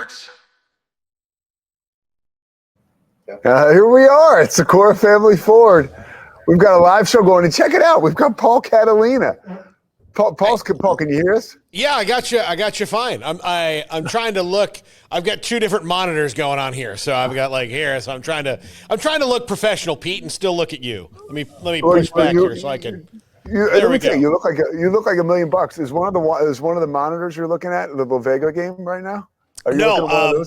Sports. Here we are at Sykora Family Ford. We've got a live show going, and check it out. We've got Paul Catalina. Paul, can you hear us? Yeah, I got you fine. I'm trying to look. I've got two different monitors going on here, so I've got here. So I'm trying to look professional, Pete, and still look at you. Let me push back here so I can. There we go. You look like $1 million. Is one of the monitors you're looking at the La Vega game right now? No,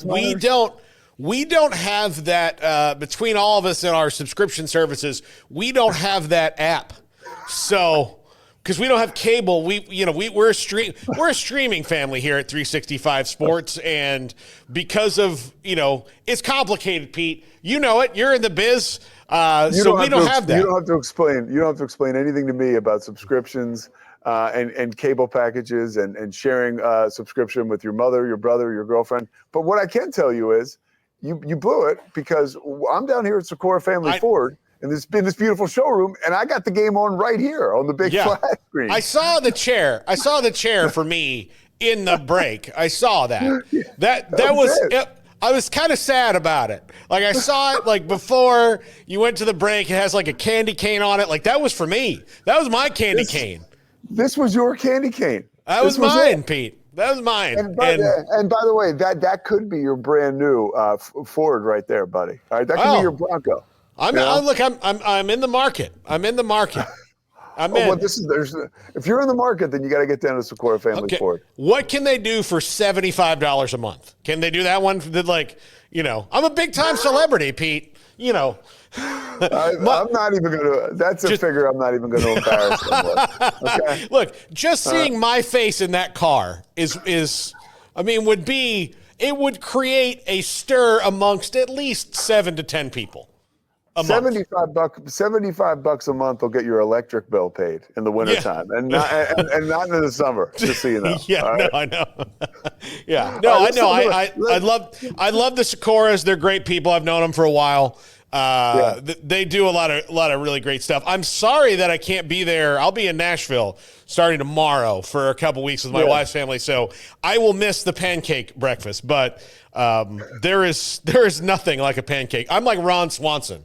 we don't have that between all of us and our subscription services. We don't have that app, so. Because we don't have cable, we're a streaming family here at 365 Sports, and because of it's complicated, Pete. You know it. You're in the biz, so we don't have that. You don't have to explain. You don't have to explain anything to me about subscriptions and cable packages and sharing subscription with your mother, your brother, your girlfriend. But what I can tell you is, you blew it, because I'm down here at Sykora Family Ford. And there's been this beautiful showroom, and I got the game on right here on the big flat screen. I saw the chair for me in the break. I saw that. That was it. I was kind of sad about it. I saw it before you went to the break. It has a candy cane on it. That was for me. That was my candy cane. This was your candy cane. That was mine, Pete. That was mine. And by the way, that could be your brand new Ford right there, buddy. All right, that could be your Bronco. I'm in the market. I'm in the market. Well, if you're in the market, then you got to get down to Sykora Family Ford. What can they do for $75 a month? Can they do that one? I'm a big time celebrity, Pete. I'm not even going to. That's a figure I'm not even going to embarrass them with. Okay? Look, just seeing my face in that car would create a stir amongst at least 7 to 10 people. $75 a month will get your electric bill paid in the wintertime, and not in the summer, just so you know. I know. Yeah, no, I know. I love the Sykoras. They're great people. I've known them for a while. They do a lot of really great stuff. I'm sorry that I can't be there. I'll be in Nashville starting tomorrow for a couple weeks with my wife's family, so I will miss the pancake breakfast. But there is nothing like a pancake. I'm like Ron Swanson.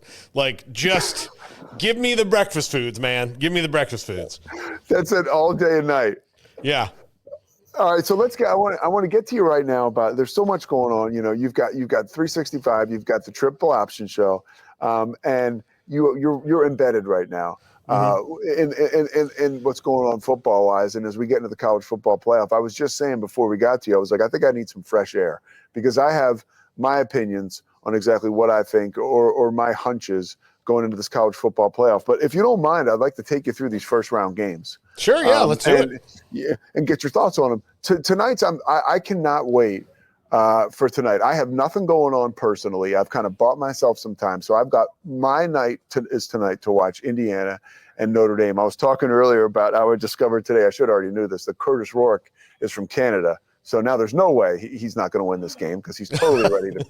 Just give me the breakfast foods, man. Give me the breakfast foods. That's it all day and night. Yeah. All right, so let's get. I want to get to you right now about. There's so much going on. You've got 365. You've got the Triple Option Show, and you're embedded right now in what's going on football wise. And as we get into the college football playoff, I was just saying before we got to you, I was like, I think I need some fresh air, because I have my opinions on exactly what I think or my hunches going into this college football playoff. But if you don't mind, I'd like to take you through these first round games. Sure, yeah, let's do it. Yeah, and get your thoughts on them. Tonight's, I cannot wait for tonight. I have nothing going on personally. I've kind of bought myself some time. So I've got my night is tonight to watch Indiana and Notre Dame. I was talking earlier about how I discovered today, I should already knew this, that Curtis Rourke is from Canada. So now there's no way he's not going to win this game, because he's totally ready to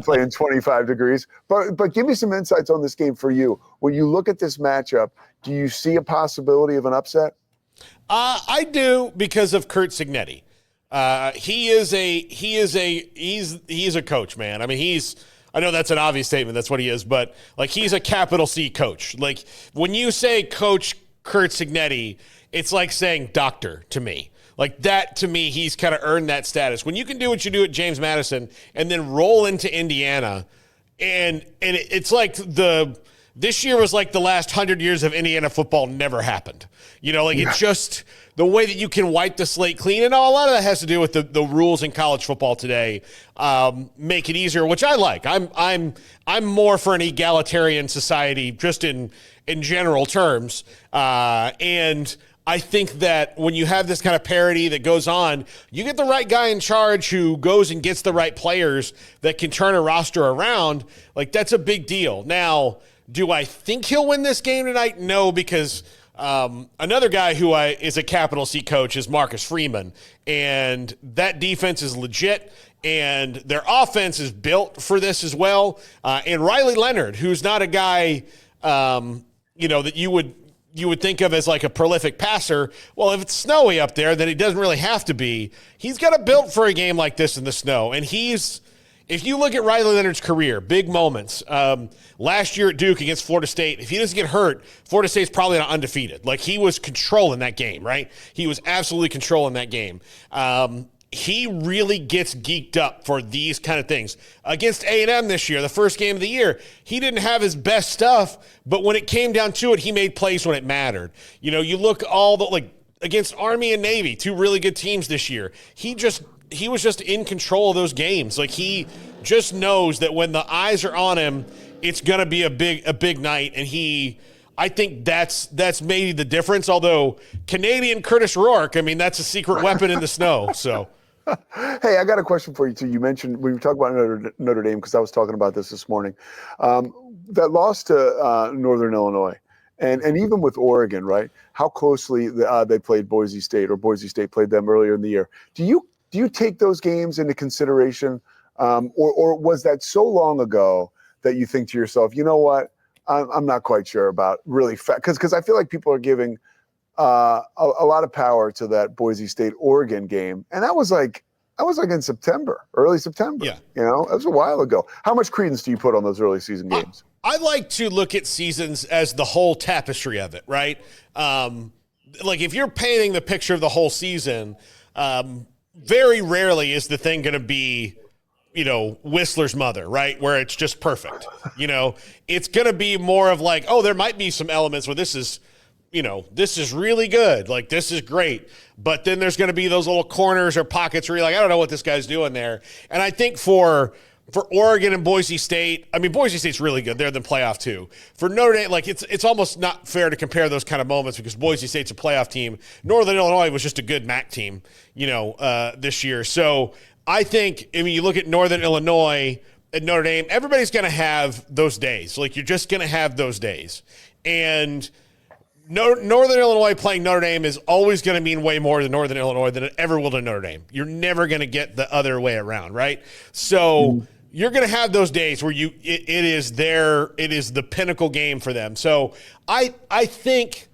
play in 25 degrees. But give me some insights on this game for you. When you look at this matchup, do you see a possibility of an upset? I do, because of Curt Cignetti. He's a coach, man. I mean, I know that's an obvious statement. That's what he is, but he's a capital C coach. When you say Coach Curt Cignetti, it's like saying doctor to me. That, to me, he's kind of earned that status. When you can do what you do at James Madison and then roll into Indiana, and it's this year was like the last 100 years of Indiana football never happened. It's just the way that you can wipe the slate clean, and a lot of that has to do with the rules in college football today. Make it easier, which I like. I'm more for an egalitarian society, just in general terms, and I think that when you have this kind of parity that goes on, you get the right guy in charge who goes and gets the right players that can turn a roster around. That's a big deal. Now, do I think he'll win this game tonight? No, because another guy who is a capital C coach is Marcus Freeman, and that defense is legit, and their offense is built for this as well. And Riley Leonard, who's not a guy, that you would you would think of as like a prolific passer. Well, if it's snowy up there, then he doesn't really have to be. He's got a built for a game like this in the snow. And if you look at Riley Leonard's career, big moments, last year at Duke against Florida State, if he doesn't get hurt, Florida State's probably not undefeated. Like, he was controlling that game, right? He was absolutely controlling that game. He really gets geeked up for these kind of things. Against A&M this year, the first game of the year, he didn't have his best stuff, but when it came down to it, he made plays when it mattered. You know, you look against Army and Navy, two really good teams this year. He was just in control of those games. Like, he just knows that when the eyes are on him, it's going to be a big night, and I think that's maybe the difference. Although Canadian Curtis Rourke, I mean, that's a secret weapon in the snow. So, hey, I got a question for you too. You mentioned we were talking about Notre Dame because I was talking about this morning. That loss to Northern Illinois, and even with Oregon, right? How closely they played Boise State, or Boise State played them earlier in the year. Do you take those games into consideration, or was that so long ago that you think to yourself, you know what? I'm not quite sure about really because I feel like people are giving a lot of power to that Boise State Oregon game, and that was like in September, early September. Yeah, you know, that was a while ago. How much credence do you put on those early season games? I like to look at seasons as the whole tapestry of it, right? Like, if you're painting the picture of the whole season, very rarely is the thing going to be, you know, Whistler's Mother, right? Where it's just perfect. You know, it's going to be more of like, oh, there might be some elements where this is really good. Like, this is great. But then there's going to be those little corners or pockets where you're like, I don't know what this guy's doing there. And I think for Oregon and Boise State, I mean, Boise State's really good. They're in the playoff too. For Notre Dame, like, it's almost not fair to compare those kind of moments because Boise State's a playoff team. Northern Illinois was just a good MAC team, you know, this year. So I think, I mean, you look at Northern Illinois and Notre Dame, everybody's going to have those days. Like, you're just going to have those days. And Northern Illinois playing Notre Dame is always going to mean way more to Northern Illinois than it ever will to Notre Dame. You're never going to get the other way around, right? So you're going to have those days where it is the pinnacle game for them. So I think,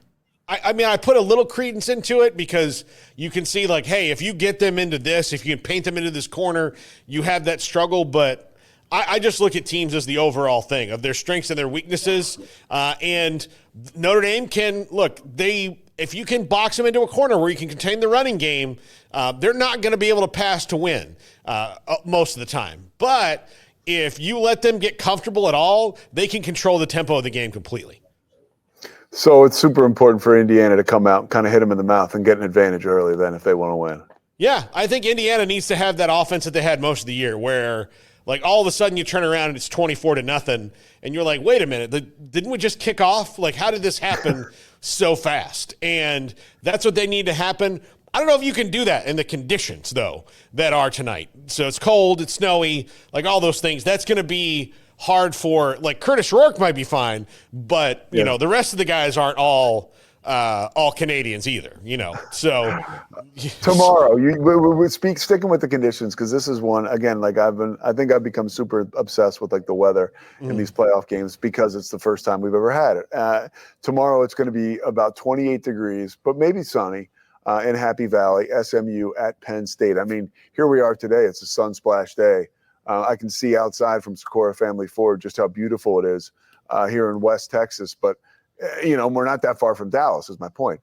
I mean, I put a little credence into it because you can see, like, hey, if you get them into this, if you can paint them into this corner, you have that struggle. But I just look at teams as the overall thing of their strengths and their weaknesses. And Notre Dame can, look, if you can box them into a corner where you can contain the running game, they're not going to be able to pass to win most of the time. But if you let them get comfortable at all, they can control the tempo of the game completely. So it's super important for Indiana to come out and kind of hit them in the mouth and get an advantage early then if they want to win. Yeah, I think Indiana needs to have that offense that they had most of the year where, like, all of a sudden you turn around and it's 24-0 and you're like, wait a minute, didn't we just kick off? Like, how did this happen so fast? And that's what they need to happen. I don't know if you can do that in the conditions, though, that are tonight. So it's cold, it's snowy, like all those things. That's going to be hard for, like, Curtis Rourke might be fine, but, you know, the rest of the guys aren't all Canadians either, you know. So tomorrow, we sticking with the conditions because this is one again. Like I think I've become super obsessed with like the weather in these playoff games because it's the first time we've ever had it. Tomorrow, it's going to be about 28 degrees, but maybe sunny in Happy Valley. SMU at Penn State. I mean, here we are today. It's a sun-splashed day. I can see outside from Sykora Family Ford just how beautiful it is here in West Texas, but. You know, we're not that far from Dallas, is my point,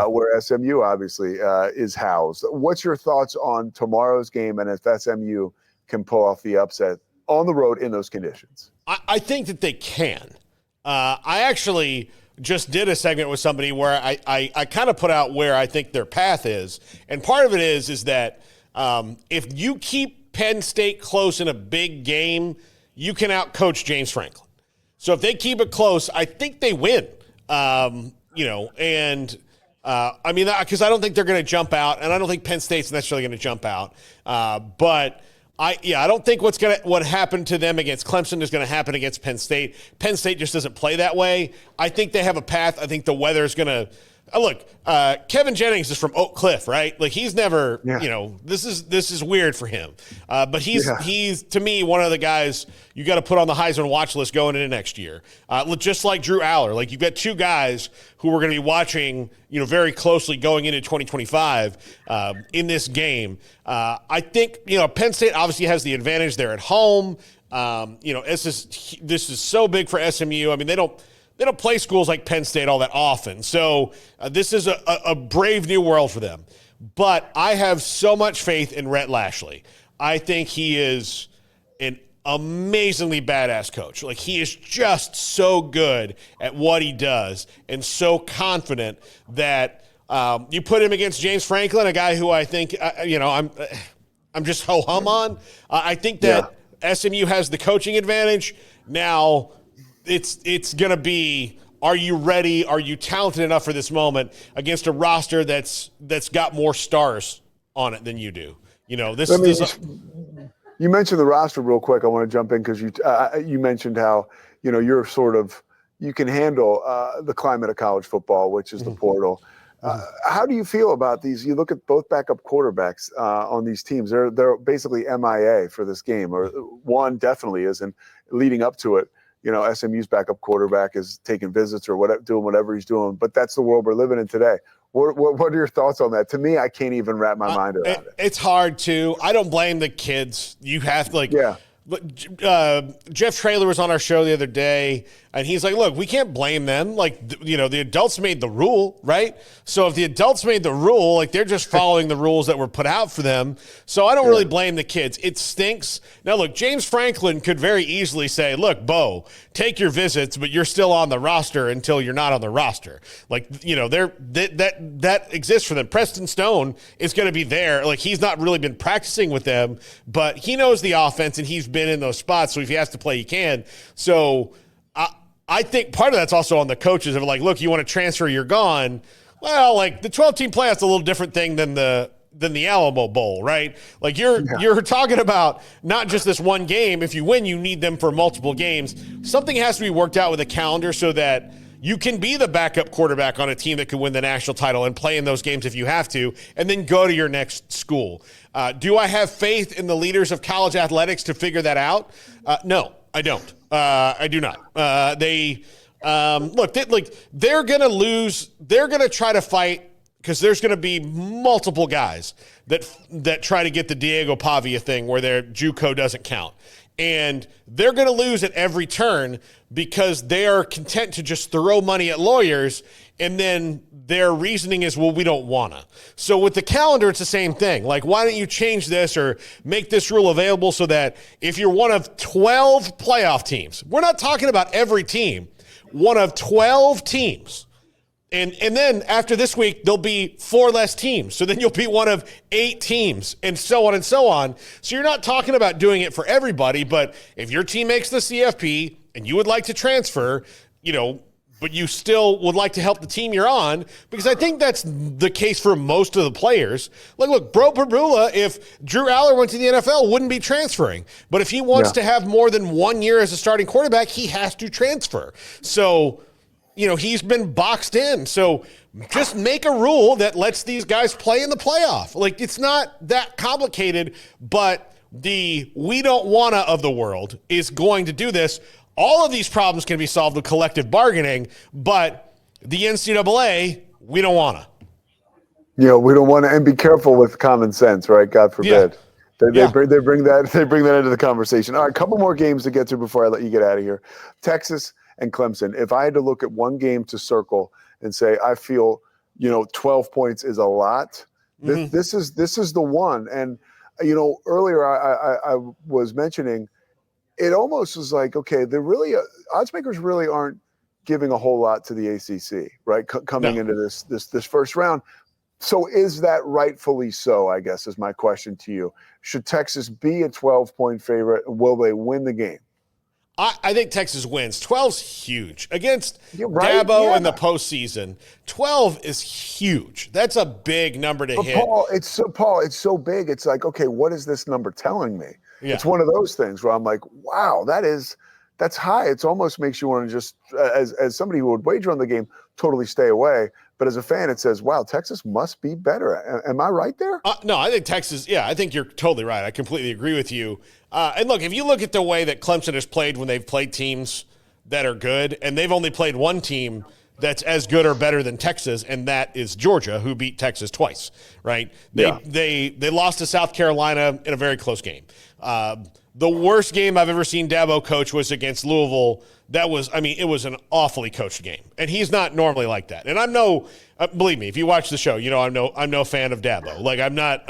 where SMU obviously is housed. What's your thoughts on tomorrow's game and if SMU can pull off the upset on the road in those conditions? I think that they can. I actually just did a segment with somebody where I kind of put out where I think their path is. And part of it is that if you keep Penn State close in a big game, you can outcoach James Franklin. So if they keep it close, I think they win, you know, and I mean, because I don't think they're going to jump out, and I don't think Penn State's necessarily going to jump out. But I don't think what happened to them against Clemson is going to happen against Penn State. Penn State just doesn't play that way. I think they have a path. I think the weather is going to look, Kevin Jennings is from Oak Cliff, right? Like he's never, Yeah. this is weird for him. But he's to me one of the guys you got to put on the Heisman watch list going into next year. Just like Drew Aller, like you've got two guys who we're going to be watching, very closely going into 2025 in this game. I think Penn State obviously has the advantage. They're at home. This is so big for SMU. I mean, they don't play schools like Penn State all that often. So this is a brave new world for them. But I have so much faith in Rhett Lashley. I think he is an amazingly badass coach. Like he is just so good at what he does and so confident that you put him against James Franklin, a guy who I think, I'm just ho-hum on. I think that SMU has the coaching advantage. Now, it's going to be, are you ready? Are you talented enough for this moment against a roster that's got more stars on it than you do? You mentioned the roster real quick. I want to jump in because you mentioned how, you're you can handle the climate of college football, which is the portal. How do you feel about these? You look at both backup quarterbacks on these teams. They're basically MIA for this game, or one definitely is. And leading up to it, SMU's backup quarterback is taking visits or doing whatever he's doing. But that's the world we're living in today. What are your thoughts on that? To me, I can't even wrap my mind around it. It's hard to. I don't blame the kids. You have to Jeff Traylor was on our show the other day, and he's like, look, we can't blame them. Like, the adults made the rule, right? So if the adults made the rule, like they're just following the rules that were put out for them. So I don't really blame the kids. It stinks. Now, look, James Franklin could very easily say, look, Bo, take your visits, but you're still on the roster until you're not on the roster. Like, that exists for them. Preston Stone is going to be there. Like, he's not really been practicing with them, but he knows the offense, and he's been in those spots. So if he has to play, he can. So I think part of that's also on the coaches of like, look, you want to transfer, you're gone. Well, like the 12-team playoff's a little different thing than the Alamo Bowl, right? Like you're talking about not just this one game. If you win, you need them for multiple games. Something has to be worked out with a calendar so that you can be the backup quarterback on a team that can win the national title and play in those games if you have to, and then go to your next school. Do I have faith in the leaders of college athletics to figure that out? No, I don't. I do not. They're going to lose. They're going to try to fight because there's going to be multiple guys that try to get the Diego Pavia thing where their JUCO doesn't count. And they're going to lose at every turn because they are content to just throw money at lawyers, and then their reasoning is, well, we don't want to. So with the calendar, it's the same thing. Like, why don't you change this or make this rule available so that if you're one of 12 playoff teams, we're not talking about every team, one of 12 teams, and then after this week, there'll be 4 less teams. So then you'll be one of 8 teams and so on and so on. So you're not talking about doing it for everybody, but if your team makes the CFP and you would like to transfer, but you still would like to help the team you're on, because I think that's the case for most of the players. Like, look, Bro Perula, if Drew Aller went to the NFL, wouldn't be transferring. But if he wants to have more than 1 year as a starting quarterback, he has to transfer. So he's been boxed in. So just make a rule that lets these guys play in the playoff. Like, it's not that complicated, but the we don't wanna of the world is going to do this. All of these problems can be solved with collective bargaining, but the NCAA, we don't wanna. We don't want to, and be careful with common sense, right? God forbid. They bring that into the conversation. All right, a couple more games to get to before I let you get out of here. Texas and Clemson. If I had to look at one game to circle and say I feel 12 points is a lot, this is the one. And earlier I was mentioning it almost was like, okay, they're really odds makers really aren't giving a whole lot to the ACC, right? Coming into this first round. So is that rightfully so, I guess, is my question to you. Should Texas be a 12-point favorite? Will they win the game? I think Texas wins. 12's huge. Against Dabo in the postseason, 12 is huge. That's a big number to hit. Paul, it's so big. It's like, okay, what is this number telling me? Yeah. It's one of those things where I'm like, wow, that's high. It almost makes you want to just, as somebody who would wager on the game, totally stay away. But as a fan, it says, wow, Texas must be better. Am I right there? No, I think Texas, I think you're totally right. I completely agree with you. And look, if you look at the way that Clemson has played when they've played teams that are good, and they've only played one team that's as good or better than Texas, and that is Georgia, who beat Texas twice, right? They lost to South Carolina in a very close game. The worst game I've ever seen Dabo coach was against Louisville. It was an awfully coached game, and he's not normally like that. And believe me, if you watch the show, you know I'm no fan of Dabo. Like I'm not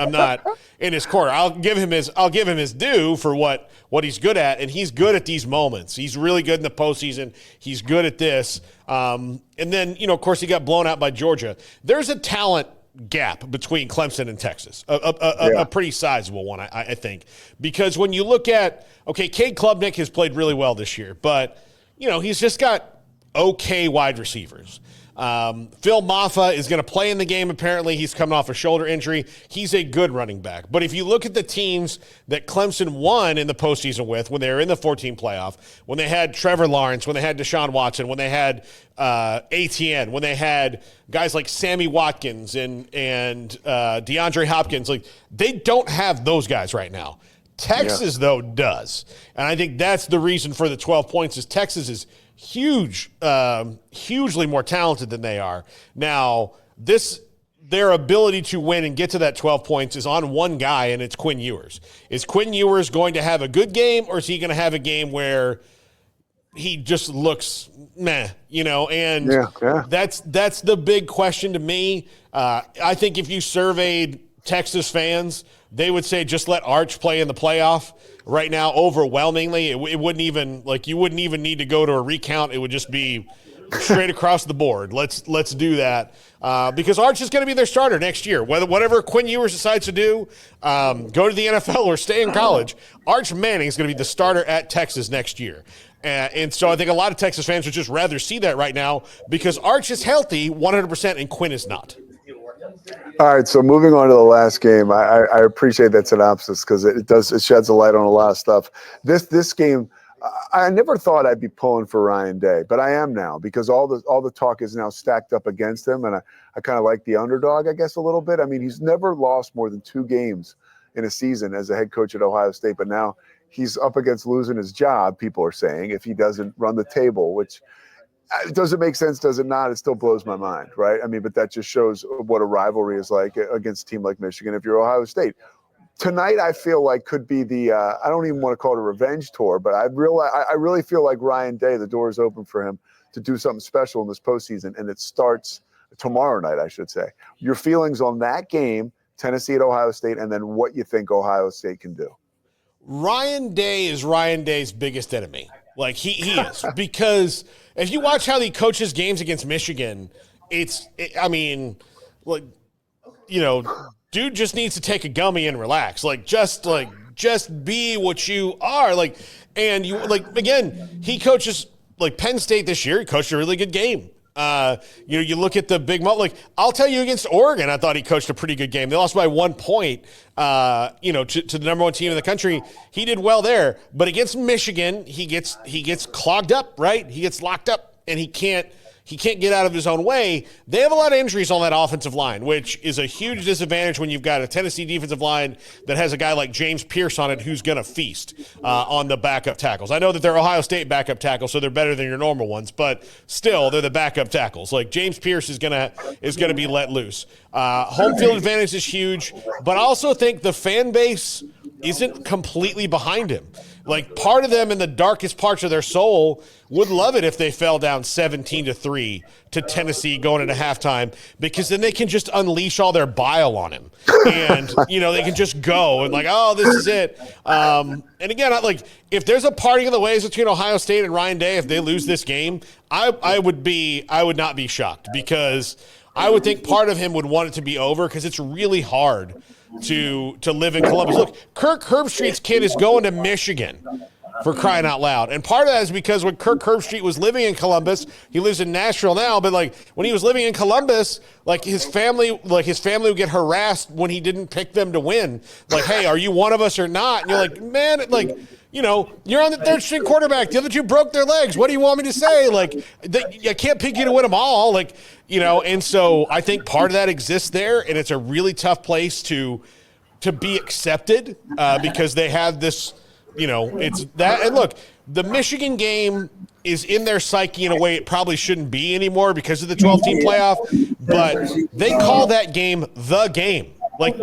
in his corner. I'll give him his due for what he's good at, and he's good at these moments. He's really good in the postseason. He's good at this. And then of course he got blown out by Georgia. There's a talent gap between Clemson and Texas, a pretty sizable one, I think, because when you look at Cade Klubnik has played really well this year, but he's just got okay wide receivers. Phil Maffa is going to play in the game. Apparently, he's coming off a shoulder injury. He's a good running back. But if you look at the teams that Clemson won in the postseason with, when they were in the 14 playoff, when they had Trevor Lawrence, when they had Deshaun Watson, when they had ATN, when they had guys like Sammy Watkins and DeAndre Hopkins, like they don't have those guys right now. Texas, though, does. And I think that's the reason for the 12 points is Texas is hugely more talented than they are. Now, their ability to win and get to that 12 points is on one guy, and it's Quinn Ewers. Is Quinn Ewers going to have a good game, or is he going to have a game where he just looks meh, and that's the big question to me. I think if you surveyed Texas fans, they would say just let Arch play in the playoff. Right now, overwhelmingly, it wouldn't even you wouldn't even need to go to a recount. It would just be straight across the board. Let's do that because Arch is going to be their starter next year. Whatever Quinn Ewers decides to do, go to the NFL or stay in college, Arch Manning is going to be the starter at Texas next year. And so I think a lot of Texas fans would just rather see that right now because Arch is healthy 100% and Quinn is not. All right, so moving on to the last game, I appreciate that synopsis because it sheds a light on a lot of stuff. This game, I never thought I'd be pulling for Ryan Day, but I am now because all the talk is now stacked up against him, and I kind of like the underdog, I guess, a little bit. I mean, he's never lost more than 2 games in a season as a head coach at Ohio State, but now he's up against losing his job, people are saying, if he doesn't run the table, which – does it make sense? Does it not? It still blows my mind, right? I mean, but that just shows what a rivalry is like against a team like Michigan if you're Ohio State. Tonight, I feel like could be the I don't even want to call it a revenge tour, but I really feel like Ryan Day, the door is open for him to do something special in this postseason, and it starts tomorrow night, I should say. Your feelings on that game, Tennessee at Ohio State, and then what you think Ohio State can do. Ryan Day is Ryan Day's biggest enemy. Like he is because if you watch how he coaches games against Michigan, dude just needs to take a gummy and relax. Just be what you are. Again, he coaches Penn State this year. He coached a really good game. You look at the big I'll tell you against Oregon, I thought he coached a pretty good game. They lost by 1 point, to the number 1 team in the country. He did well there, but against Michigan, he gets clogged up, right? He gets locked up and he can't get out of his own way. They have a lot of injuries on that offensive line, which is a huge disadvantage when you've got a Tennessee defensive line that has a guy like James Pierce on it who's going to feast on the backup tackles. I know that they're Ohio State backup tackles, so they're better than your normal ones, but still, they're the backup tackles. James Pierce is going to be let loose. Home field advantage is huge, but I also think the fan base isn't completely behind him. Part of them in the darkest parts of their soul would love it if they fell down 17-3 to Tennessee going into halftime, because then they can just unleash all their bile on him. And, they can just go and this is it. And again, if there's a parting of the ways between Ohio State and Ryan Day, if they lose this game, I would not be shocked, because I would think part of him would want it to be over because it's really hard to live in Columbus. Look, Kirk Herbstreit's kid is going to Michigan. for crying out loud. And part of that is because when Kirk Herbstreit was living in Columbus, he lives in Nashville now, but like when he was living in Columbus, like his family would get harassed when he didn't pick them to win. Like, hey, are you one of us or not? And you're like, man, like, you know, you're on the third string quarterback. The other two broke their legs. What do you want me to say? Like, I can't pick you to win them all. Like, you know, and so I think part of that exists there, and it's a really tough place to be accepted because they have this, you know, it's that. And look, the Michigan game is in their psyche in a way it probably shouldn't be anymore because of the 12-team playoff, but they call that game the game. Like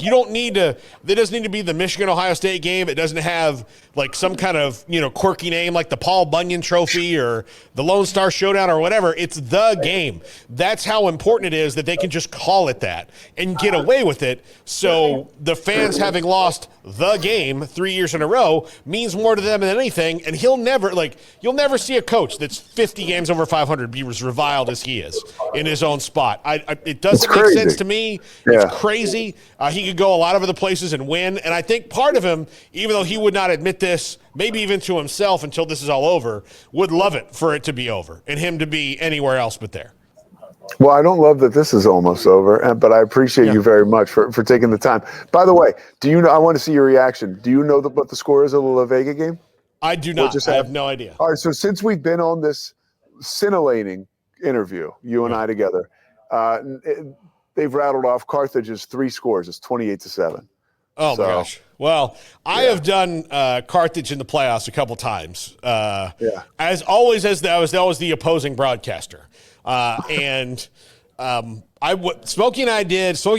you don't need to. It doesn't need to be the Michigan-Ohio State game. It doesn't have like some kind of, you know, quirky name like the Paul Bunyan Trophy or the Lone Star Showdown or whatever. It's the game. That's how important it is that they can just call it that and get away with it. So the fans having lost the game 3 years in a row means more to them than anything. And you'll never see a coach that's 50 games over 500 be as reviled as he is in his own spot. It doesn't make sense to me. Yeah. It's crazy. He could go a lot of other places and win. And I think part of him, even though he would not admit this, maybe even to himself until this is all over, would love it for it to be over and him to be anywhere else but there. Well, I don't love that this is almost over, but I appreciate you very much for taking the time. By the way, do you know? I want to see your reaction. Do you know what the score is of the La Vega game? I do not. I have no idea. All right. So since we've been on this scintillating interview, you and I together, they've rattled off Carthage's 3 scores. It's 28-7. Oh, my gosh. Well, I have done Carthage in the playoffs a couple times. As always, I was always the opposing broadcaster. Smokey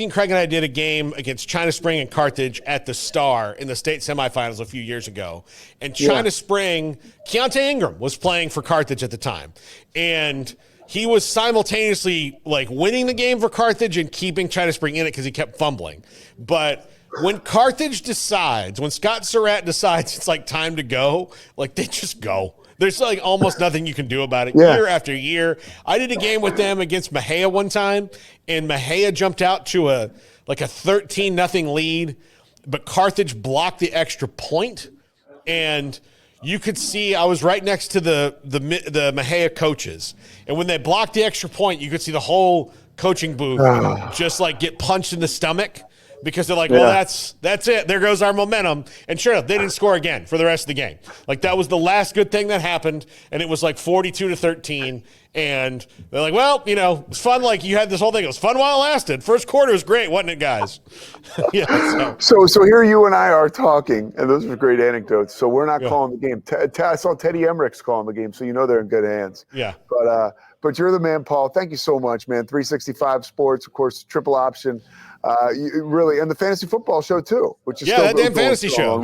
Craig and I did a game against China Spring and Carthage at the Star in the state semifinals a few years ago. And China Spring, Keontae Ingram was playing for Carthage at the time. And he was simultaneously like winning the game for Carthage and keeping China Spring in it because he kept fumbling. But when Carthage decides, when Scott Surratt decides it's like time to go, like they just go. There's like almost nothing you can do about it year after year. I did a game with them against Mejia one time, and Mejia jumped out to a 13-0 lead, but Carthage blocked the extra point, and you could see I was right next to the Mejia coaches, and when they blocked the extra point, you could see the whole coaching booth just like get punched in the stomach. Because they're like, well, that's it. There goes our momentum. And sure enough, they didn't score again for the rest of the game. Like, that was the last good thing that happened, and it was like 42-13. And they're like, well, you know, it was fun. Like, you had this whole thing. It was fun while it lasted. First quarter was great, wasn't it, guys? So here you and I are talking, and those are great anecdotes. So we're not calling the game. I saw Teddy Emmerich's calling the game, so you know they're in good hands. Yeah. But you're the man, Paul. Thank you so much, man. 365 Sports, of course, triple option. Really, and the fantasy football show too, which is that damn fantasy show.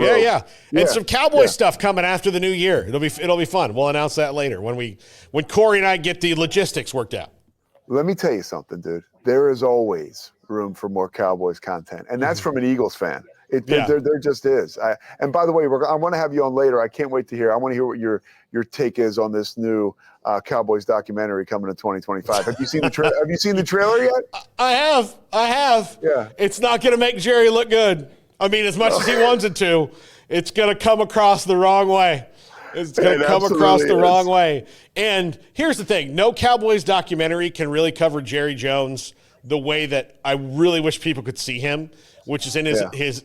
And some Cowboy stuff coming after the new year. It'll be fun. We'll announce that later when Corey and I get the logistics worked out. Let me tell you something, dude. There is always room for more Cowboys content, and that's from an Eagles fan. There just is. And by the way, I want to have you on later. I can't wait to hear. I want to hear what your take is on this new Cowboys documentary coming in 2025. Have you seen the trailer yet? I have. Yeah. It's not going to make Jerry look good. I mean, as much as he wants it to, it's going to come across the wrong way. It's going to come across the wrong way. And here's the thing. No Cowboys documentary can really cover Jerry Jones the way that I really wish people could see him, which is in his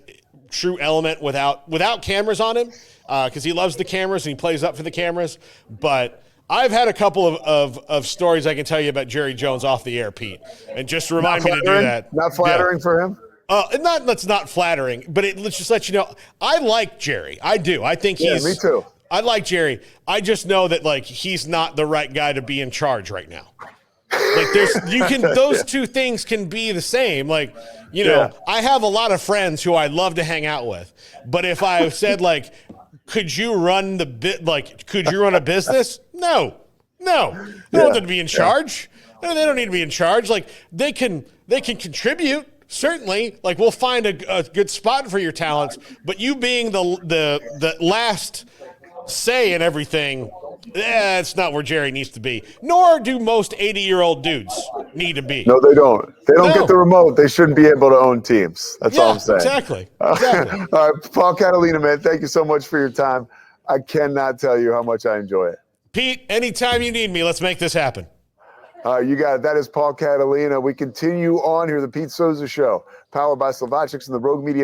true element without cameras on him, because he loves the cameras and he plays up for the cameras. But I've had a couple of stories I can tell you about Jerry Jones off the air, Pete, and just remind me to do that. Not flattering for him? That's not flattering, but let's just let you know, I like Jerry. I do. I think he's – me too. I like Jerry. I just know that, like, he's not the right guy to be in charge right now. Like, those two things can be the same. Like, you know, I have a lot of friends who I love to hang out with, but if I said, like, could you run a business? No. They don't have to be in charge. No, they don't need to be in charge. Like, they can contribute. Certainly, like, we'll find a good spot for your talents, but you being the last say in everything, it's not where Jerry needs to be. Nor do most 80-year-old dudes need to be. No, they don't. They don't get the remote. They shouldn't be able to own teams. That's all I'm saying. Exactly. All right, Paul Catalina, man, thank you so much for your time. I cannot tell you how much I enjoy it. Pete, anytime you need me, let's make this happen. You got it. That is Paul Catalina. We continue on here, the Pete Sousa Show, powered by Slovaceks and the Rogue Media